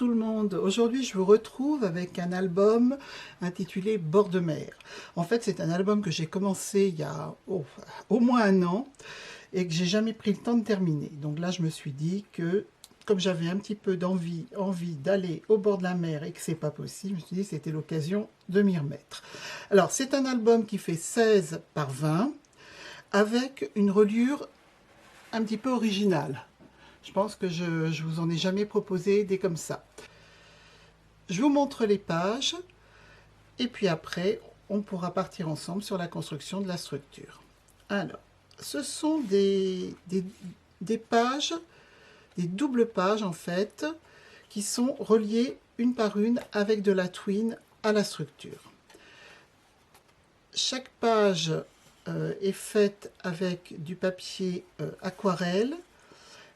tout le monde. Aujourd'hui, je vous retrouve avec un album intitulé Bord de mer. En fait, c'est un album que j'ai commencé il y a au moins un an et que j'ai jamais pris le temps de terminer. Donc là, je me suis dit que, comme j'avais un petit peu envie d'aller au bord de la mer et que c'est pas possible, je me suis dit que c'était l'occasion de m'y remettre. Alors, c'est un album qui fait 16 par 20 avec une reliure un petit peu originale. Je pense que je vous en ai jamais proposé des comme ça. Je vous montre les pages et puis après, on pourra partir ensemble sur la construction de la structure. Alors, ce sont des pages, des doubles pages en fait, qui sont reliées une par une avec de la twine à la structure. Chaque page est faite avec du papier aquarelle.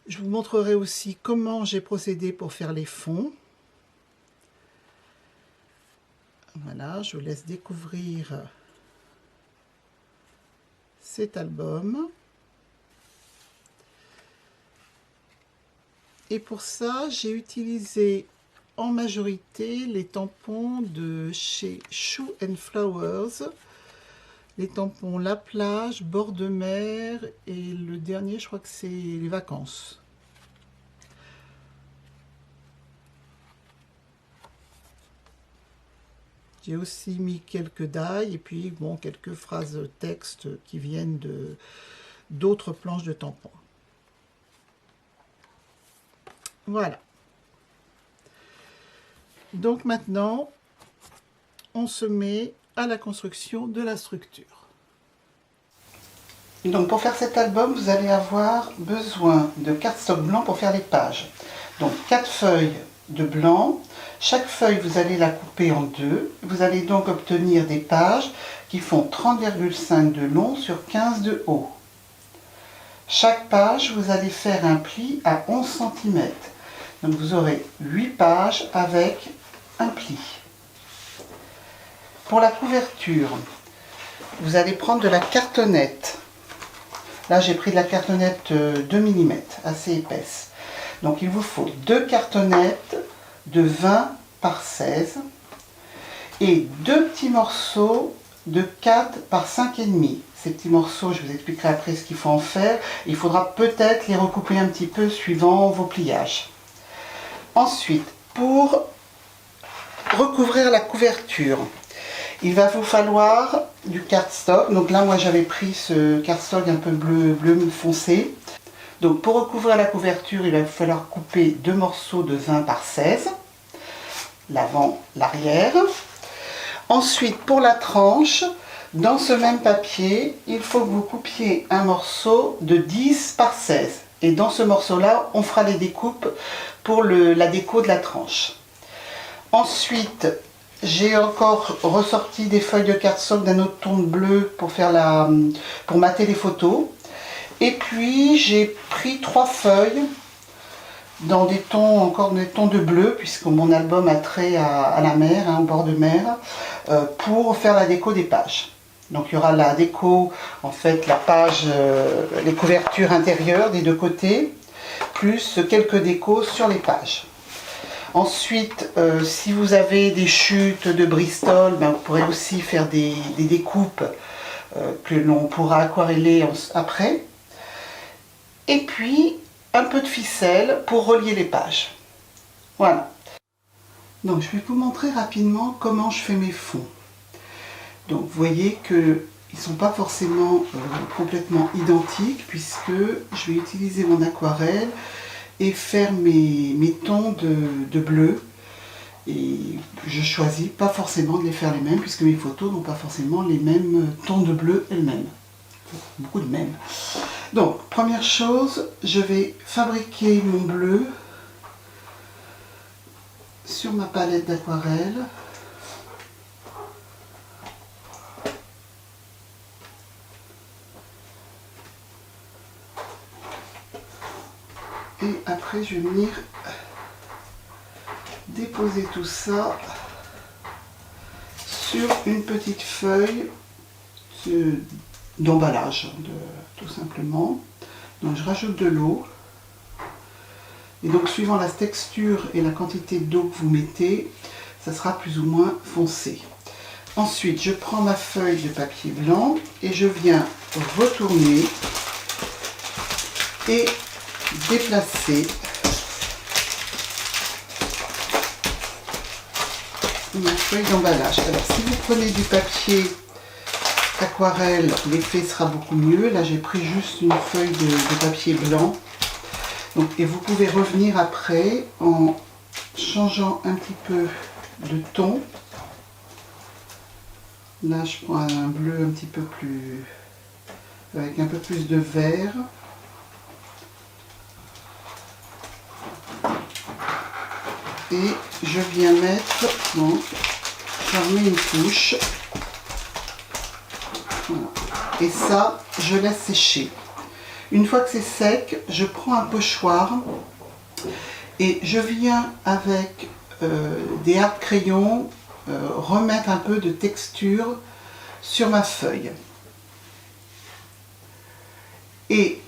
Je vous montrerai aussi comment j'ai procédé pour faire les fonds. Voilà, je vous laisse découvrir cet album. Et pour ça, j'ai utilisé en majorité les tampons de chez Shoe & Flowers. Les tampons La Plage, Bord de mer et le dernier, je crois que c'est les vacances. J'ai aussi mis quelques die et puis bon, quelques phrases texte qui viennent d'autres planches de tampons. Voilà. Donc maintenant, on se met à la construction de la structure. Donc pour faire cet album, vous allez avoir besoin de cardstock blanc pour faire les pages. Donc 4 feuilles de blanc. Chaque feuille, vous allez la couper en deux. Vous allez donc obtenir des pages qui font 30,5 de long sur 15 de haut. Chaque page, vous allez faire un pli à 11 cm. Donc vous aurez 8 pages avec un pli. Pour la couverture, vous allez prendre de la cartonnette. Là, j'ai pris de la cartonnette 2 mm, assez épaisse. Donc il vous faut 2 cartonnettes de 20 par 16 et 2 petits morceaux de 4 par 5,5. Ces petits morceaux, je vous expliquerai après ce qu'il faut en faire. Il faudra peut-être les recouper un petit peu suivant vos pliages. Ensuite, pour recouvrir la couverture, il va vous falloir du cardstock. Donc là, moi, j'avais pris ce cardstock un peu bleu foncé. Donc pour recouvrir la couverture, il va falloir couper 2 morceaux de 20 par 16, l'avant, l'arrière. Ensuite, pour la tranche, dans ce même papier, il faut que vous coupiez un morceau de 10 par 16. Et dans ce morceau-là, on fera les découpes pour la déco de la tranche. Ensuite, j'ai encore ressorti des feuilles de cardstock d'un autre ton de bleu pour mater les photos. Et puis j'ai pris 3 feuilles dans des tons, encore des tons de bleu, puisque mon album a trait à la mer, au bord de mer, pour faire la déco des pages. Donc il y aura la déco, en fait, la page, les couvertures intérieures des deux côtés, plus quelques décos sur les pages. Ensuite, si vous avez des chutes de Bristol, vous pourrez aussi faire des découpes que l'on pourra aquareller après. Et puis, un peu de ficelle pour relier les pages. Voilà. Donc, je vais vous montrer rapidement comment je fais mes fonds. Donc, vous voyez qu'ils ne sont pas forcément complètement identiques, puisque je vais utiliser mon aquarelle et faire mes tons de bleu. Et je choisis pas forcément de les faire les mêmes, puisque mes photos n'ont pas forcément les mêmes tons de bleu elles-mêmes. Beaucoup de mêmes. Donc, première chose, je vais fabriquer mon bleu sur ma palette d'aquarelle. Et après, je vais venir déposer tout ça sur une petite feuille d'emballage, tout simplement. Donc je rajoute de l'eau Et donc suivant la texture et la quantité d'eau que vous mettez, ça sera plus ou moins foncé. Ensuite, je prends ma feuille de papier blanc et je viens retourner et déplacer ma feuille d'emballage. Alors si vous prenez du papier aquarelle, l'effet sera beaucoup mieux. Là j'ai pris juste une feuille de papier blanc. Donc, et vous pouvez revenir après en changeant un petit peu de ton. Là je prends un bleu un petit peu plus, avec un peu plus de vert. Et je viens mettre, donc j'en remets une couche. Voilà. Et ça, je laisse sécher. Une fois que c'est sec, je prends un pochoir et je viens avec des hards crayons remettre un peu de texture sur ma feuille. Et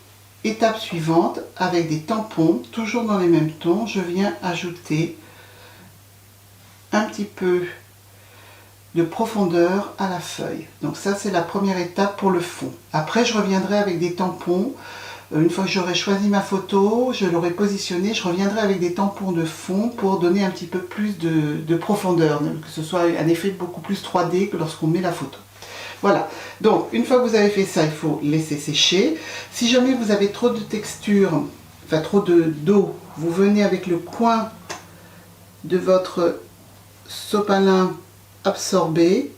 étape suivante, avec des tampons, toujours dans les mêmes tons, je viens ajouter un petit peu de profondeur à la feuille. Donc ça c'est la première étape pour le fond. Après je reviendrai avec des tampons. Une fois que j'aurai choisi ma photo, je l'aurai positionnée, je reviendrai avec des tampons de fond pour donner un petit peu plus de profondeur, que ce soit un effet beaucoup plus 3D que lorsqu'on met la photo. Voilà, donc une fois que vous avez fait ça, il faut laisser sécher. Si jamais vous avez trop de texture, enfin trop d'eau, vous venez avec le coin de votre sopalin absorbé.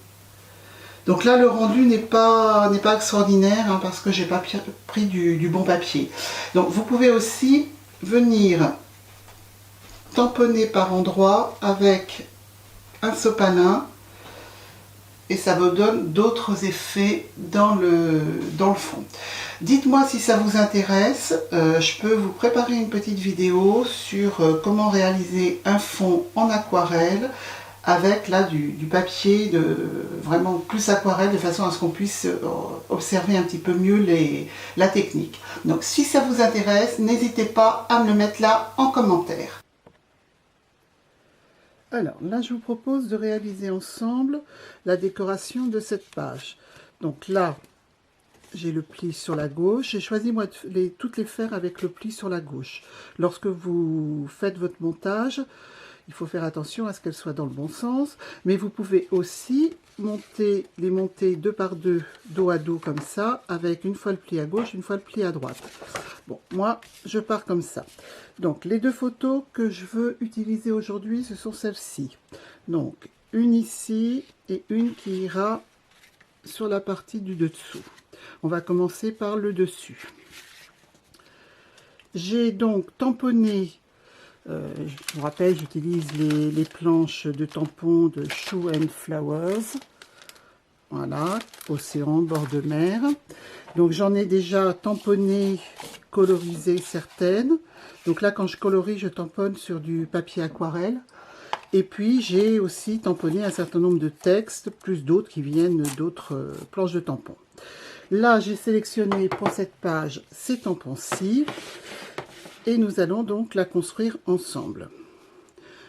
Donc là le rendu n'est pas extraordinaire hein, parce que j'ai pas pris du bon papier. Donc vous pouvez aussi venir tamponner par endroits avec un sopalin et ça vous donne d'autres effets dans le fond. Dites-moi si ça vous intéresse, je peux vous préparer une petite vidéo sur comment réaliser un fond en aquarelle avec là du papier vraiment plus aquarelle de façon à ce qu'on puisse observer un petit peu mieux la technique. Donc si ça vous intéresse, n'hésitez pas à me le mettre là en commentaire. Alors là je vous propose de réaliser ensemble la décoration de cette page. Donc là j'ai le pli sur la gauche, j'ai choisi moi de toutes les faire avec le pli sur la gauche. Lorsque vous faites votre montage, il faut faire attention à ce qu'elles soient dans le bon sens, mais vous pouvez aussi les monter deux par deux, dos à dos comme ça, avec une fois le pli à gauche, une fois le pli à droite. Bon, moi, je pars comme ça. Donc, les deux photos que je veux utiliser aujourd'hui, ce sont celles-ci. Donc, une ici et une qui ira sur la partie du dessous. On va commencer par le dessus. J'ai donc tamponné. Je vous rappelle, j'utilise les planches de tampons de Shoe and Flowers. Voilà, océan, bord de mer. Donc j'en ai déjà tamponné, colorisé certaines. Donc là, quand je colorie, je tamponne sur du papier aquarelle. Et puis j'ai aussi tamponné un certain nombre de textes, plus d'autres qui viennent d'autres planches de tampons. Là, j'ai sélectionné pour cette page ces tampons-ci. Et nous allons donc la construire ensemble.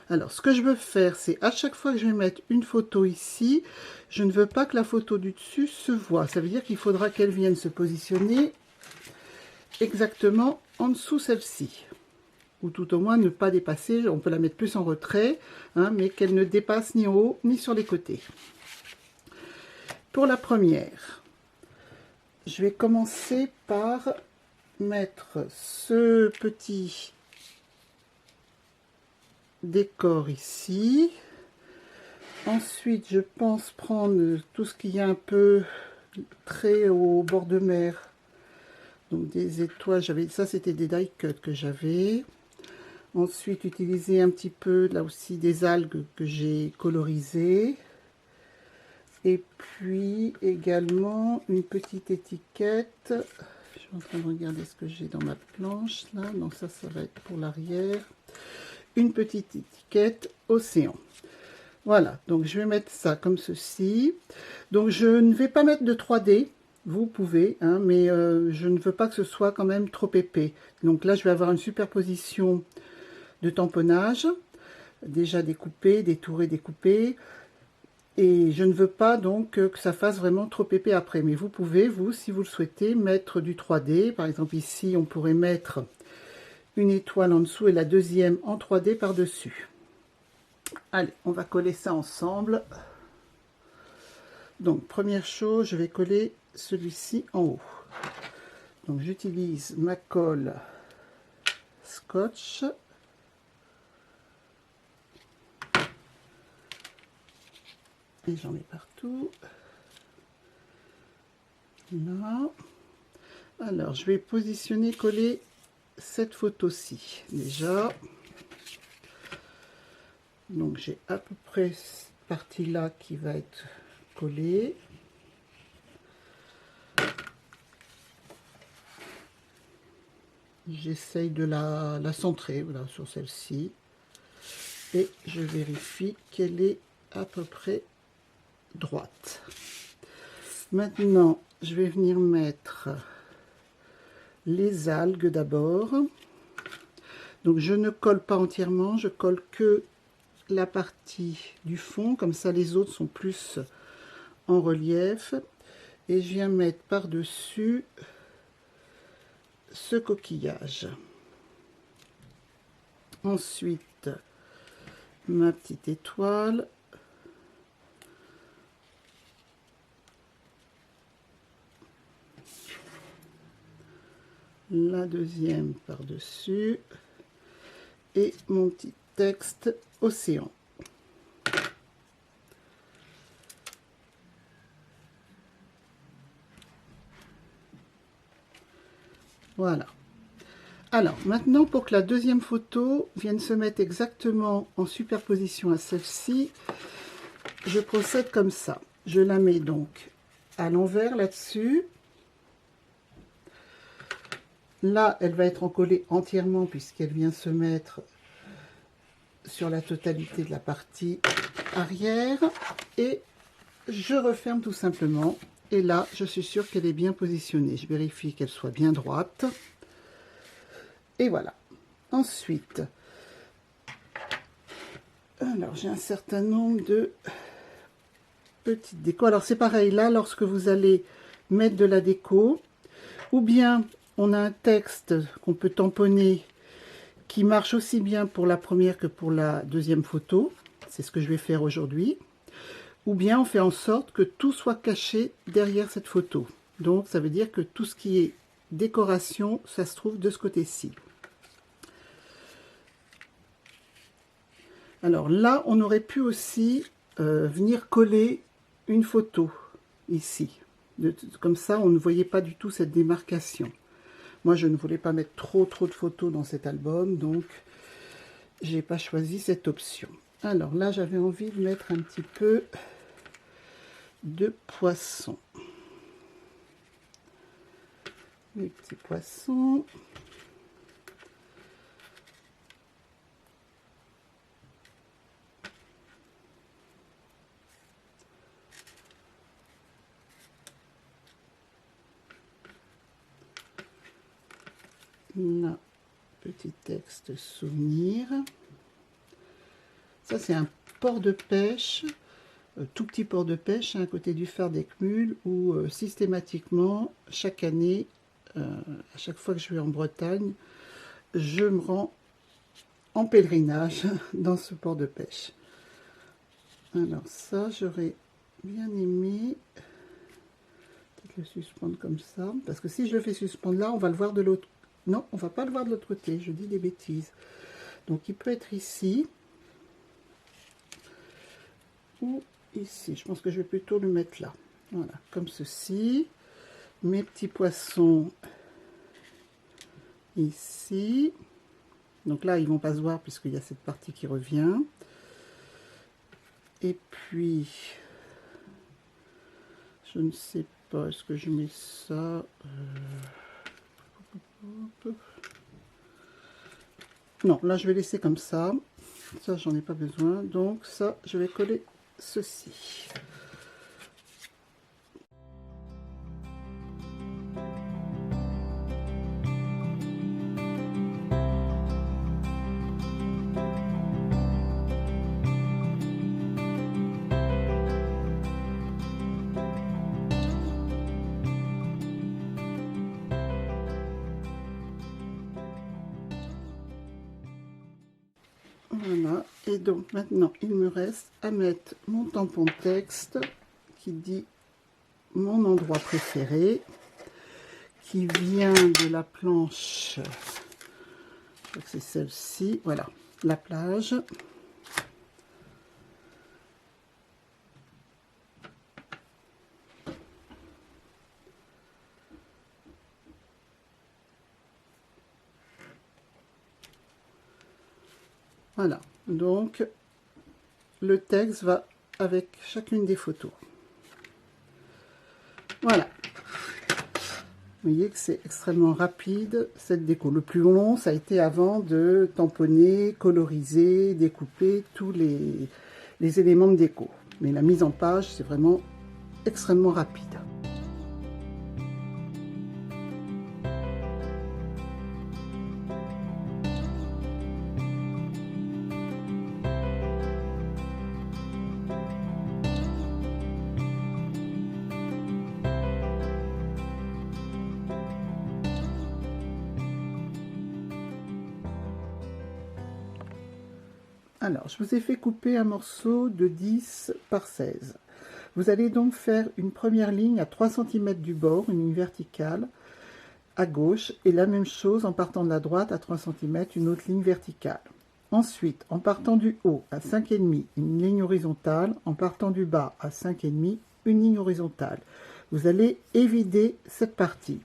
Alors, ce que je veux faire, c'est à chaque fois que je vais mettre une photo ici, je ne veux pas que la photo du dessus se voie. Ça veut dire qu'il faudra qu'elle vienne se positionner exactement en dessous celle-ci. Ou tout au moins ne pas dépasser, on peut la mettre plus en retrait, hein, mais qu'elle ne dépasse ni en haut ni sur les côtés. Pour la première, je vais commencer par mettre ce petit décor ici. Ensuite, je pense prendre tout ce qui est un peu trait au bord de mer. Donc des étoiles, ça c'était des die cuts que j'avais. Ensuite, utiliser un petit peu là aussi des algues que j'ai colorisées. Et puis également une petite étiquette. Je suis en train de regarder ce que j'ai dans ma planche là. Donc ça va être pour l'arrière. Une petite étiquette océan. Voilà, donc je vais mettre ça comme ceci. Donc je ne vais pas mettre de 3D. Vous pouvez, hein, mais je ne veux pas que ce soit quand même trop épais. Donc là, je vais avoir une superposition de tamponnage, déjà découpé, détouré, découpé. Et je ne veux pas donc que ça fasse vraiment trop épais après. Mais vous pouvez, vous, si vous le souhaitez, mettre du 3D. Par exemple, ici, on pourrait mettre une étoile en dessous et la deuxième en 3D par-dessus. Allez, on va coller ça ensemble. Donc, première chose, je vais coller celui-ci en haut. Donc, j'utilise ma colle Scotch. Et j'en mets partout. Là. Alors, je vais positionner, coller cette photo-ci. Déjà. Donc, j'ai à peu près cette partie-là qui va être collée. J'essaye de la centrer, voilà, sur celle-ci. Et je vérifie qu'elle est à peu près droite. Maintenant, je vais venir mettre les algues d'abord. Donc, je ne colle pas entièrement, je colle que la partie du fond, comme ça les autres sont plus en relief. Et je viens mettre par-dessus ce coquillage. Ensuite, ma petite étoile. La deuxième par-dessus. Et mon petit texte océan. Voilà. Alors, maintenant, pour que la deuxième photo vienne se mettre exactement en superposition à celle-ci, je procède comme ça. Je la mets donc à l'envers là-dessus. Là, elle va être encollée entièrement puisqu'elle vient se mettre sur la totalité de la partie arrière. Et je referme tout simplement. Et là, je suis sûre qu'elle est bien positionnée. Je vérifie qu'elle soit bien droite. Et voilà. Ensuite, alors j'ai un certain nombre de petites décos. Alors c'est pareil, là, lorsque vous allez mettre de la déco, ou bien on a un texte qu'on peut tamponner qui marche aussi bien pour la première que pour la deuxième photo. C'est ce que je vais faire aujourd'hui. Ou bien on fait en sorte que tout soit caché derrière cette photo. Donc ça veut dire que tout ce qui est décoration, ça se trouve de ce côté-ci. Alors là, on aurait pu aussi venir coller une photo ici. Comme ça, on ne voyait pas du tout cette démarcation. Moi, je ne voulais pas mettre trop de photos dans cet album, donc j'ai pas choisi cette option. Alors là, j'avais envie de mettre un petit peu de poisson. Les petits poissons. Là, petit texte souvenir. Ça, c'est un port de pêche, tout petit port de pêche, à côté du phare d'Eckmühl, où systématiquement, chaque année, à chaque fois que je vais en Bretagne, je me rends en pèlerinage dans ce port de pêche. Alors ça, j'aurais bien aimé peut-être le suspendre comme ça, parce que si je le fais suspendre là, on va le voir de l'autre. Non, on va pas le voir de l'autre côté, je dis des bêtises. Donc il peut être ici ou ici. Je pense que je vais plutôt le mettre là. Voilà, comme ceci. Mes petits poissons ici. Donc là, ils vont pas se voir puisqu'il y a cette partie qui revient. Et puis, je ne sais pas, est-ce que je mets ça Non, là, je vais laisser comme ça. Ça, j'en ai pas besoin. Donc, ça, je vais coller ceci. Voilà, et donc maintenant il me reste à mettre mon tampon texte qui dit mon endroit préféré, qui vient de la planche, je crois que c'est celle-ci, voilà, la plage. Voilà, donc le texte va avec chacune des photos. Voilà. Vous voyez que c'est extrêmement rapide, cette déco. Le plus long, ça a été avant de tamponner, coloriser, découper tous les éléments de déco. Mais la mise en page, c'est vraiment extrêmement rapide. Alors, je vous ai fait couper un morceau de 10 par 16. Vous allez donc faire une première ligne à 3 cm du bord, une ligne verticale à gauche, et la même chose en partant de la droite à 3 cm, une autre ligne verticale. Ensuite, en partant du haut à 5,5, une ligne horizontale, en partant du bas à 5,5, une ligne horizontale. Vous allez évider cette partie.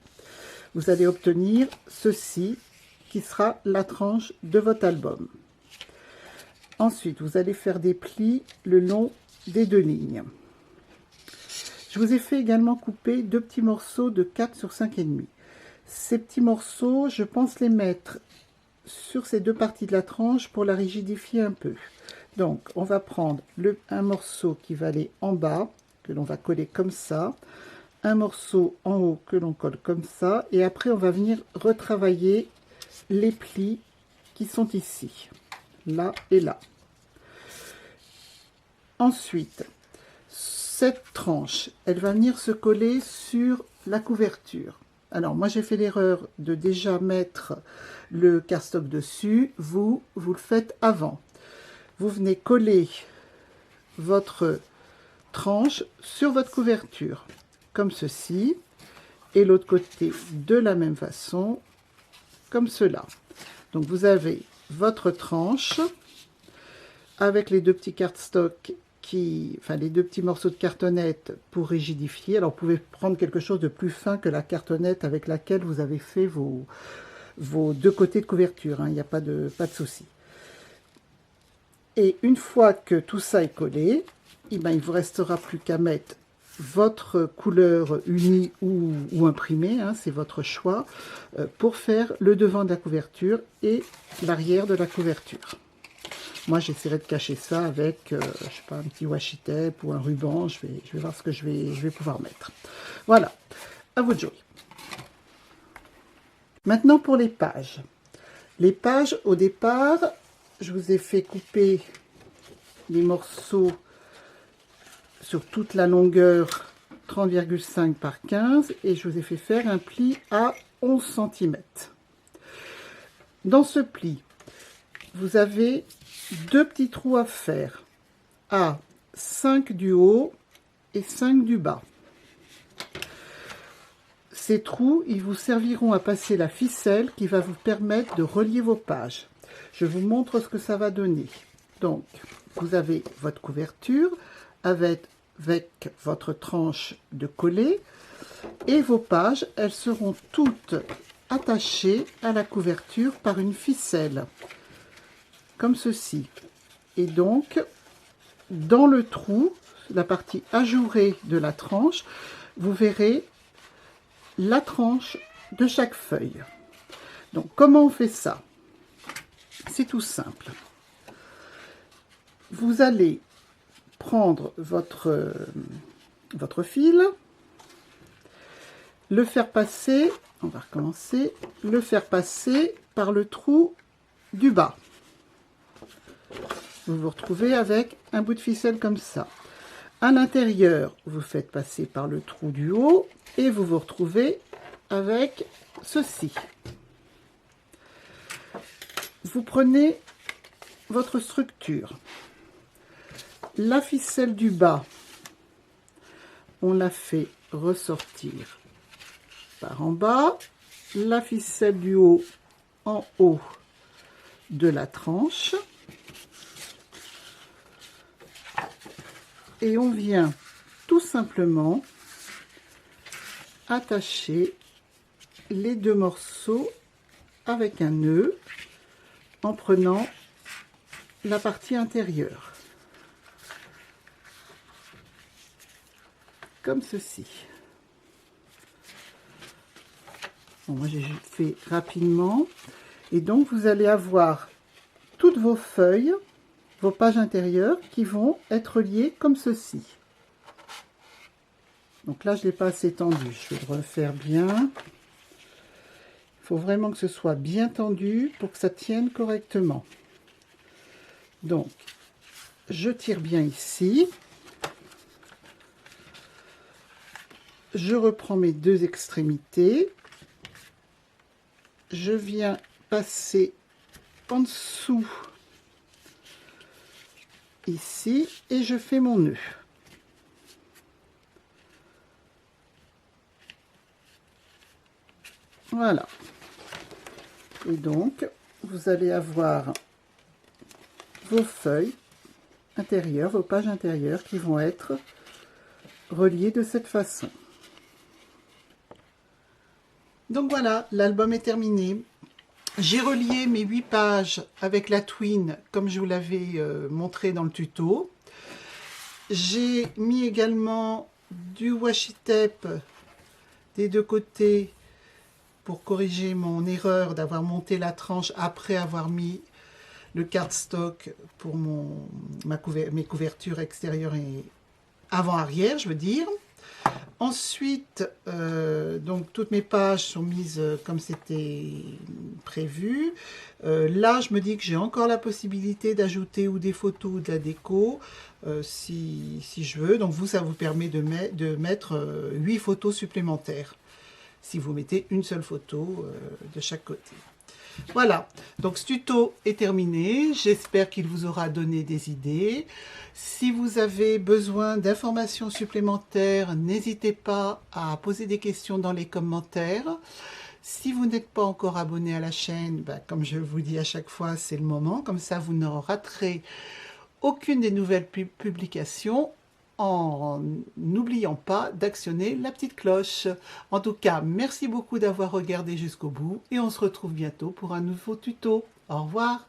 Vous allez obtenir ceci, qui sera la tranche de votre album. Ensuite, vous allez faire des plis le long des deux lignes. Je vous ai fait également couper deux petits morceaux de 4 sur 5,5. Ces petits morceaux, je pense les mettre sur ces deux parties de la tranche pour la rigidifier un peu. Donc, on va prendre un morceau qui va aller en bas, que l'on va coller comme ça, un morceau en haut que l'on colle comme ça, et après on va venir retravailler les plis qui sont ici, là et là. Ensuite, cette tranche, elle va venir se coller sur la couverture. Alors, moi j'ai fait l'erreur de déjà mettre le cardstock dessus. Vous le faites avant. Vous venez coller votre tranche sur votre couverture, comme ceci, et l'autre côté de la même façon, comme cela. Donc vous avez votre tranche avec les deux petits cardstock les deux petits morceaux de cartonnette pour rigidifier. Alors vous pouvez prendre quelque chose de plus fin que la cartonnette avec laquelle vous avez fait vos deux côtés de couverture, hein. Il n'y a pas de souci. Et une fois que tout ça est collé, il ne vous restera plus qu'à mettre votre couleur unie ou imprimée, hein, c'est votre choix, pour faire le devant de la couverture et l'arrière de la couverture. Moi, j'essaierai de cacher ça avec, je sais pas, un petit washi tape ou un ruban. Je vais voir ce que je vais pouvoir mettre. Voilà, à vous de jouer. Maintenant pour les pages. Les pages, au départ, je vous ai fait couper les morceaux sur toute la longueur 30,5 par 15 et je vous ai fait faire un pli à 11 cm. Dans ce pli, vous avez deux petits trous à faire à 5 du haut et 5 du bas. Ces trous, ils vous serviront à passer la ficelle qui va vous permettre de relier vos pages. Je vous montre ce que ça va donner. Donc, vous avez votre couverture avec votre tranche de coller et vos pages, elles seront toutes attachées à la couverture par une ficelle, comme ceci. Et donc, dans le trou, la partie ajourée de la tranche, vous verrez la tranche de chaque feuille. Donc, comment on fait ça? C'est tout simple. Vous allez prendre votre fil, le faire passer, on va recommencer, le faire passer par le trou du bas. Vous vous retrouvez avec un bout de ficelle comme ça. À l'intérieur, vous faites passer par le trou du haut et vous vous retrouvez avec ceci. Vous prenez votre structure. La ficelle du bas, on la fait ressortir par en bas. La ficelle du haut en haut de la tranche. Et on vient tout simplement attacher les deux morceaux avec un nœud en prenant la partie intérieure. Comme ceci. Bon, moi j'ai fait rapidement. Et donc vous allez avoir toutes vos feuilles, vos pages intérieures qui vont être liées comme ceci. Donc là je ne l'ai pas assez tendu, je vais le refaire bien. Il faut vraiment que ce soit bien tendu pour que ça tienne correctement. Donc je tire bien ici. Je reprends mes deux extrémités. Je viens passer en dessous ici et je fais mon nœud. Voilà. Et donc, vous allez avoir vos feuilles intérieures, vos pages intérieures qui vont être reliées de cette façon. Donc voilà, l'album est terminé. J'ai relié mes 8 pages avec la twine comme je vous l'avais montré dans le tuto. J'ai mis également du washi tape des deux côtés pour corriger mon erreur d'avoir monté la tranche après avoir mis le cardstock pour mes couvertures extérieures et avant-arrière, je veux dire. Ensuite, donc toutes mes pages sont mises comme c'était prévu. Là, je me dis que j'ai encore la possibilité d'ajouter ou des photos ou de la déco si je veux. Donc vous, ça vous permet de mettre 8 photos supplémentaires si vous mettez une seule photo de chaque côté. Voilà, donc ce tuto est terminé, j'espère qu'il vous aura donné des idées. Si vous avez besoin d'informations supplémentaires, n'hésitez pas à poser des questions dans les commentaires. Si vous n'êtes pas encore abonné à la chaîne, comme je vous dis à chaque fois, c'est le moment, comme ça vous ne raterez aucune des nouvelles publications, en n'oubliant pas d'actionner la petite cloche. En tout cas, merci beaucoup d'avoir regardé jusqu'au bout et on se retrouve bientôt pour un nouveau tuto. Au revoir.